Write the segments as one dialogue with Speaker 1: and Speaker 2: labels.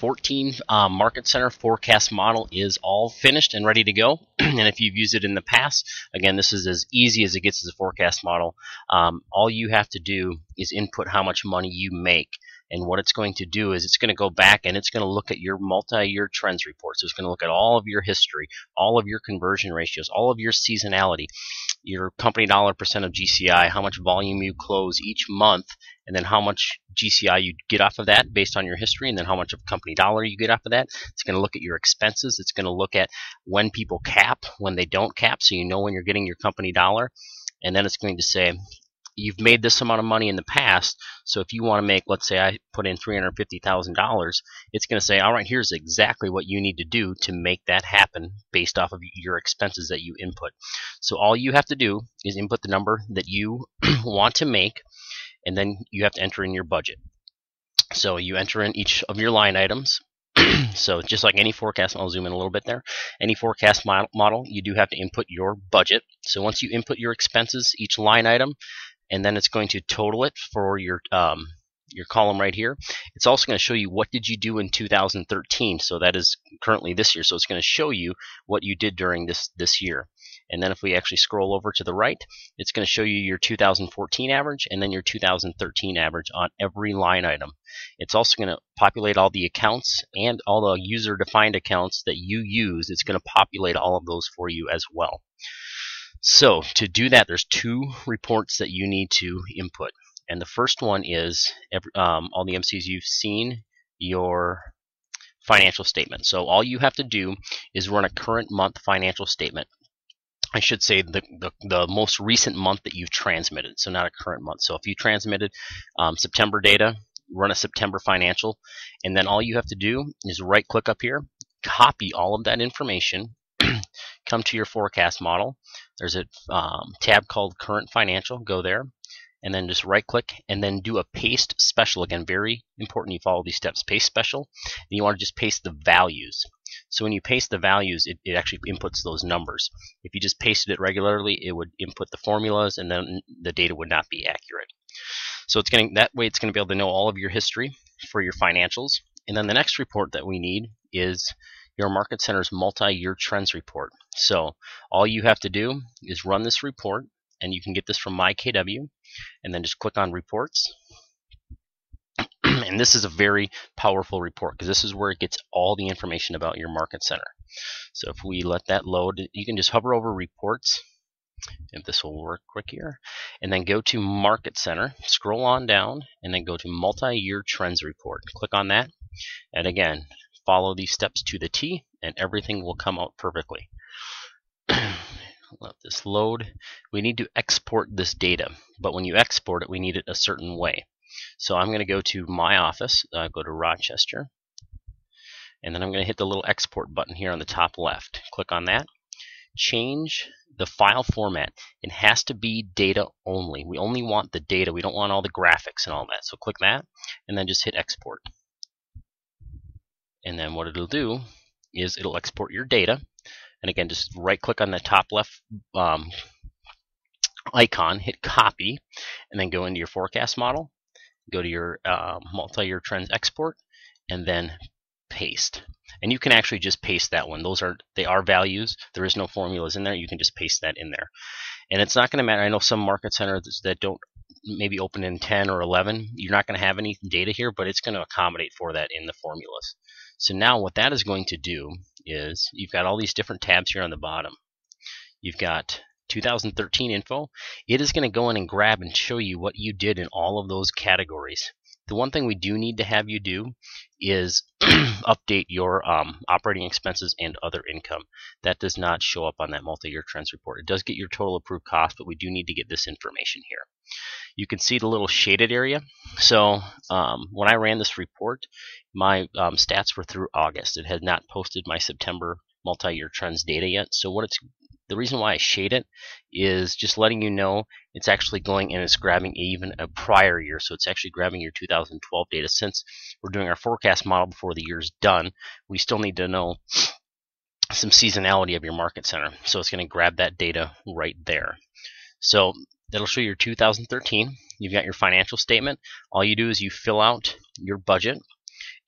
Speaker 1: 2014 Market Center forecast model is all finished and ready to go. And if you've used it in the past, again, this is as easy as it gets as a forecast model. All you have to do is input how much money you make. And what it's going to do is it's going to go back and it's going to look at your multi-year trends report. So it's going to look at all of your history, all of your conversion ratios, all of your seasonality, your company dollar percent of GCI, how much volume you close each month, and then how much GCI you get off of that based on your history, and then how much of company dollar you get off of that. It's going to look at your expenses. It's going to look at when people cap, when they don't cap, so you know when you're getting your company dollar. And then it's going to say, you've made this amount of money in the past, so if you want to make, let's say I put in $350,000, it's going to say, all right, here's exactly what you need to do to make that happen based off of your expenses that you input. So all you have to do is input the number that you want to make, and then you have to enter in your budget. So you enter in each of your line items. So just like any forecast, I'll zoom in a little bit there. Any forecast model, you do have to input your budget. So once you input your expenses, each line item, and then it's going to total it for your column right here. It's also going to show you what did you do in 2013. So that is currently this year. So it's going to show you what you did during this year. And then if we actually scroll over to the right, it's going to show you your 2014 average and then your 2013 average on every line item. It's also going to populate all the accounts and all the user-defined accounts that you use. It's going to populate all of those for you as well. So to do that, there's two reports that you need to input. And the first one is all the MCs you've seen, your financial statement. So all you have to do is run a current month financial statement. I should say the most recent month that you've transmitted, so not a current month. So if you transmitted September data, run a September financial, and then all you have to do is right-click up here, copy all of that information, come to your forecast model. There's a tab called Current Financial. Go there, and then just right-click, and then do a paste special. Again, very important you follow these steps. Paste special, and you want to just paste the values. So when you paste the values, it actually inputs those numbers. If you just pasted it regularly, it would input the formulas, and then the data would not be accurate. So it's going that way it's going to be able to know all of your history for your financials. And then the next report that we need is your Market Center's multi-year trends report. So all you have to do is run this report, and you can get this from MYKW, and then just click on reports. And this is a very powerful report because this is where it gets all the information about your Market Center. So if we let that load, you can just hover over reports, if this will work quick here, and then go to Market Center, scroll on down, and then go to multi-year trends report. Click on that, and again, follow these steps to the T, and everything will come out perfectly. Let this load. We need to export this data, but when you export it, we need it a certain way. So I'm going to go to my office, go to Rochester, and then I'm going to hit the little export button here on the top left. Click on that. Change the file format. It has to be data only. We only want the data. We don't want all the graphics and all that. So click that, and then just hit export. And then what it'll do is it'll export your data. And again, just right-click on the top left icon, hit copy, and then go into your forecast model. Go to your multi-year trends export, and then paste. And you can actually just paste that one. They are values. There is no formulas in there. You can just paste that in there. And it's not going to matter. I know some Market Centers that don't maybe open in 10 or 11. You're not going to have any data here, but it's going to accommodate for that in the formulas. So now what that is going to do is you've got all these different tabs here on the bottom. You've got 2013 info. It is going to go in and grab and show you what you did in all of those categories. The one thing we do need to have you do is update your operating expenses and other income. That does not show up on that multi-year trends report. It does get your total approved cost, but we do need to get this information here. You can see the little shaded area. So when I ran this report, my stats were through August. It had not posted my September multi-year trends data yet. So the reason why I shade it is just letting you know it's actually going and it's grabbing even a prior year. So it's actually grabbing your 2012 data. Since we're doing our forecast model before the year's done, we still need to know some seasonality of your Market Center. So it's going to grab that data right there. So that'll show your 2013. You've got your financial statement. All you do is you fill out your budget,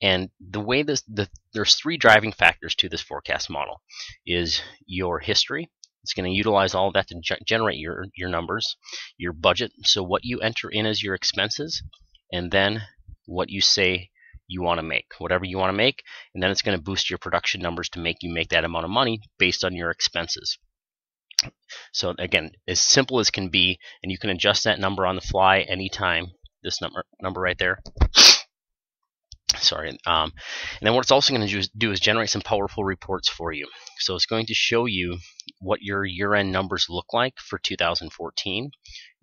Speaker 1: And the way there's three driving factors to this forecast model is your history. It's going to utilize all of that to generate your numbers, your budget, so what you enter in as your expenses, and then what you say you want to make, whatever you want to make, and then it's going to boost your production numbers to make you make that amount of money based on your expenses. So again, as simple as can be, and you can adjust that number on the fly anytime. This number right there. Sorry. And then what it's also going to do is generate some powerful reports for you. So it's going to show you what your year-end numbers look like for 2014.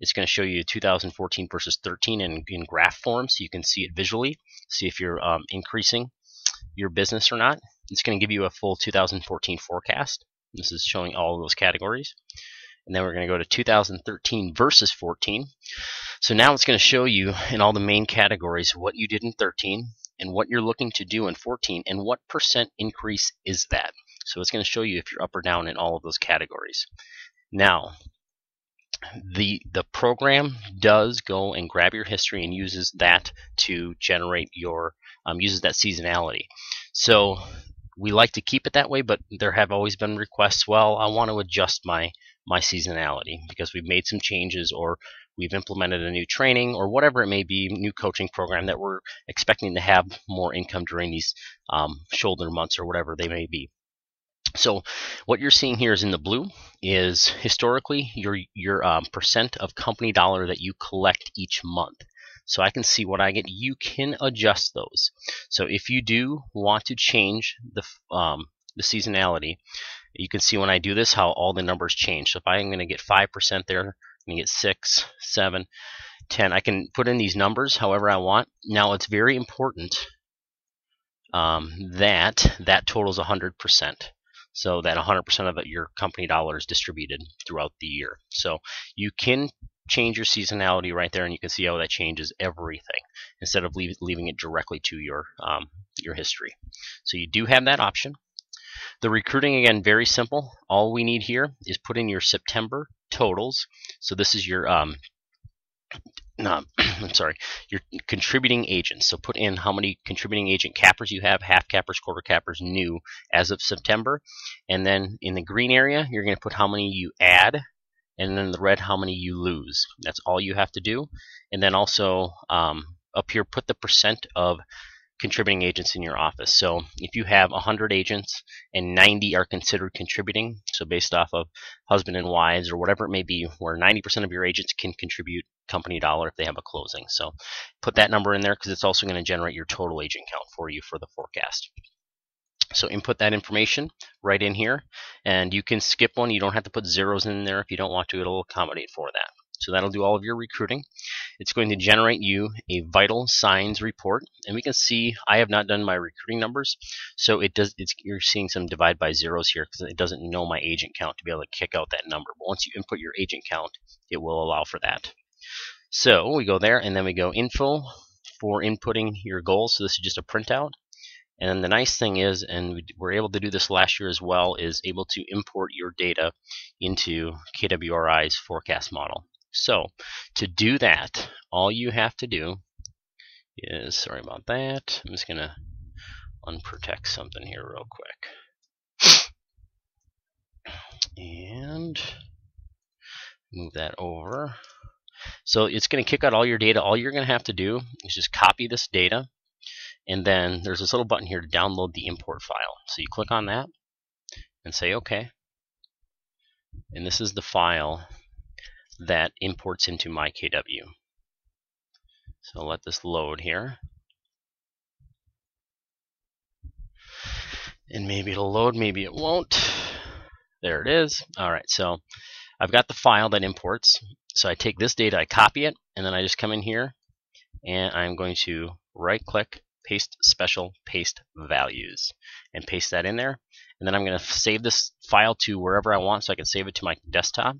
Speaker 1: It's going to show you 2014 versus 13 in graph form, so you can see it visually, see if you're increasing your business or not. It's going to give you a full 2014 forecast. This is showing all of those categories. And then we're going to go to 2013 versus 14. So now it's going to show you in all the main categories what you did in 13 and what you're looking to do in 14 and what percent increase is that. So it's going to show you if you're up or down in all of those categories. Now, the program does go and grab your history and uses that to generate your uses that seasonality. So we like to keep it that way, but there have always been requests, well, I want to adjust my seasonality because we've made some changes, or we've implemented a new training, or whatever it may be, new coaching program that we're expecting to have more income during these shoulder months or whatever they may be. So what you're seeing here is in the blue is historically your percent of company dollar that you collect each month. So I can see what I get. You can adjust those. So if you do want to change the seasonality, you can see when I do this how all the numbers change. So if I'm going to get 5% there, I'm going to get 6, 7, 10. I can put in these numbers however I want. Now it's very important that totals 100%. So that 100% of your company dollar is distributed throughout the year. So you can change your seasonality right there, and you can see how that changes everything instead of leaving it directly to your history. So you do have that option. The recruiting, again, very simple. All we need here is put in your September totals. So this is your I'm sorry, your contributing agents. So put in how many contributing agent cappers you have, half cappers, quarter cappers, new as of September. And then in the green area, you're going to put how many you add, and then in the red, how many you lose. That's all you have to do. And then also up here, put the percent of contributing agents in your office. So if you have 100 agents and 90 are considered contributing, so based off of husband and wives or whatever it may be, where 90% of your agents can contribute company dollar if they have a closing. So put that number in there because it's also going to generate your total agent count for you for the forecast. So input that information right in here, and you can skip one. You don't have to put zeros in there if you don't want to. It'll accommodate for that. So that'll do all of your recruiting. It's going to generate you a vital signs report, and we can see I have not done my recruiting numbers, so you're seeing some divide by zeros here because it doesn't know my agent count to be able to kick out that number. But once you input your agent count, it will allow for that. So we go there, and then we go info for inputting your goals. So this is just a printout. And then the nice thing is, and we were able to do this last year as well, is able to import your data into KWRI's forecast model. So to do that, all you have to do is, sorry about that, I'm just going to unprotect something here real quick. And move that over. So it's going to kick out all your data. All you're going to have to do is just copy this data, and then there's this little button here to download the import file. So you click on that and say OK. And this is the file that imports into MYKW. So I'll let this load here. And maybe it'll load, maybe it won't. There it is. Alright, so I've got the file that imports. So I take this data, I copy it, and then I just come in here and I'm going to right click, paste special, paste values, and paste that in there. And then I'm going to save this file to wherever I want, so I can save it to my desktop.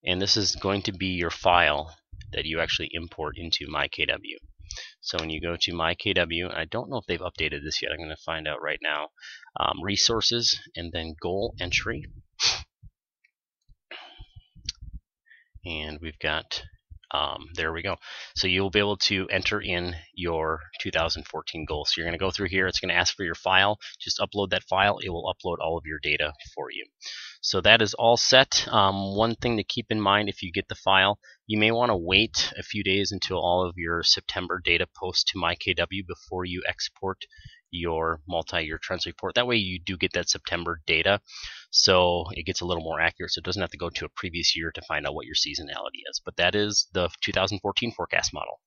Speaker 1: And this is going to be your file that you actually import into MYKW. So when you go to MYKW, I don't know if they've updated this yet, I'm going to find out right now. Resources, and then goal entry. And we've got There we go. So you'll be able to enter in your 2014 goals. So you're going to go through here. It's going to ask for your file. Just upload that file. It will upload all of your data for you. So that is all set. One thing to keep in mind if you get the file, you may want to wait a few days until all of your September data posts to MyKW before you export your multi-year trends report. That way you do get that September data, so it gets a little more accurate, so it doesn't have to go to a previous year to find out what your seasonality is. But that is the 2014 forecast model.